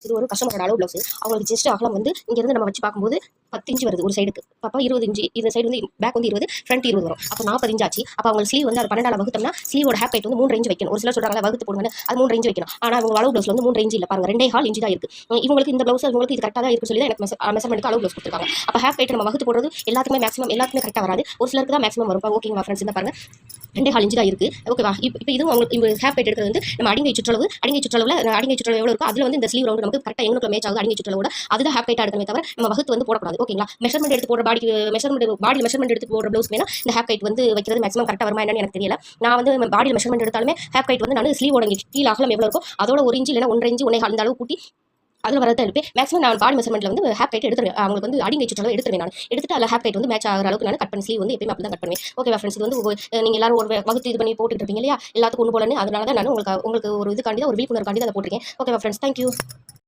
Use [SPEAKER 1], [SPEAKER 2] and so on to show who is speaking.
[SPEAKER 1] இது ஒரு கஸ்டமரோட அளவு ப்ளவுஸ். அவங்களுக்கு செஸ்ட் அகலம் வந்து இங்கேருந்து நம்ம வச்சு பார்க்கும்போது 10 இன்ச் வருது ஒரு சைடுக்கு. அப்போ 20 இன்ச் இந்த சைடு வந்து பேக் வந்து 20, ஃப்ரண்ட் 20 வரும். அப்போ 40 இன்ச் ஆச்சு. அப்போ அவங்க ஸ்லீவ் வந்து அது 12 வகுத்தோம்னா ஸ்லீவோட ஹேப் ஹைட் வந்து 3 இன்ச் வைக்கணும். ஒரு சிலர் சொல்றாங்க வகுத்து போடுங்க, அது 3 இன்ச் வைக்கணும். ஆனால் அவங்க அளவு ப்ளவுஸ்ல வந்து 3 இன்ச் இல்லை பாருங்க, 2.25 இன்ச் தான் இருக்கு. இவங்களுக்கு இந்த ப்ளவுஸ் இவங்களுக்கு இது கரெக்டாக தான் இருக்குன்னு சொல்லி தான் எனக்கு மெஷர்மெண்ட்டுக்கு அளவு ப்ளவுஸ் கொடுத்துருக்காங்க. அப்போ ஹேப் ஹைட் நம்ம வகுத்து போடுறது எல்லாத்துக்குமே மேக்ஸிமம் எல்லாத்துக்குமே கரெக்டாக வராது, ஒரு சிலருக்கு தான் மேக்ஸிமம் வரும். ஓகேங்களா ஃப்ரெண்ட்ஸ், இந்த பாருங்க 2.25 இன்ச் தான் இருக்கு. ஓகேவா? இப்போ இதுவும் உங்களுக்கு இந்த ஹேப் ஹைட் எடுக்கிறது வந்து நம்ம அடிங்கை சுற்றளவு எவ்வளோ இருக்கோ அதில் வந்து இந்த ஸ்லீவ் ரவுண்ட் நமக்கு கரெக்டாக எங்களுக்கு மேட்ச் ஆகுது அடிங்கை சுற்றளவோட, அதுதான் ஹேப் ஹைட்டாக எடுக்கணுமே தவிர நம்ம வகுத்து வந்து போடக்கூடாது. ஓகேங்களா? மெஷர்மெண்ட் எடுத்து போடுற பாடியில் மெஷர்மெண்ட் எடுத்து போடுற ப்ளவுஸ் வேணா இந்த ஹேப் ஹைட் வந்து வைக்கிறது மேக்ஸிமம் கரெக்டாக வருமா என்னன்னு எனக்கு தெரியல. நான் வந்து பாடியில் மெஷர்மெண்ட் எடுத்தாலுமே ஹேப் ஹைட் வந்து நான் ஸ்லீவோட கீழே அகலம் எவ்வளோ இருக்கோ அதோட 1 இன்ச் இல்லைனா 1.5 இன்ச் 1.25 அந்த அளவு கூட்டி அதில் வரதை எடுப்பேன். மேக்ஸிமம் நான் பாடி மெஷர்மெண்ட்ல வந்து ஹேப் ஹைட் எடுத்துருவேன். அவங்களுக்கு வந்து அடிங்கை சுற்றளவு எடுத்துருவேன். நான் எடுத்துட்டு அதில் ஹேப் ஹைட் வந்து மேட்ச் ஆகிற அளவுக்கு நான் கட் பண்ணி ஸ்லீவ் வந்து எப்பயுமே அப்படி தான் கட் பண்ணுவேன். ஓகேவா ஃப்ரெண்ட்ஸ், இது வந்து நீங்கள் எல்லாரும் ஒரு வகுத்து இது பண்ணி போட்டுட்டு இருப்பீங்க இல்லையா, எல்லாத்துக்கும் ஒன்று போலன்னு, அதனால தான் நான் உங்களுக்கு ஒரு இதுக்காண்டி தான் ஒரு விழிப்புணர்வுக்காண்டி தான் அதை போட்டிருக்கேன். ஓகேவா ஃப்ரெண்ட்ஸ், தேங்க்யூ.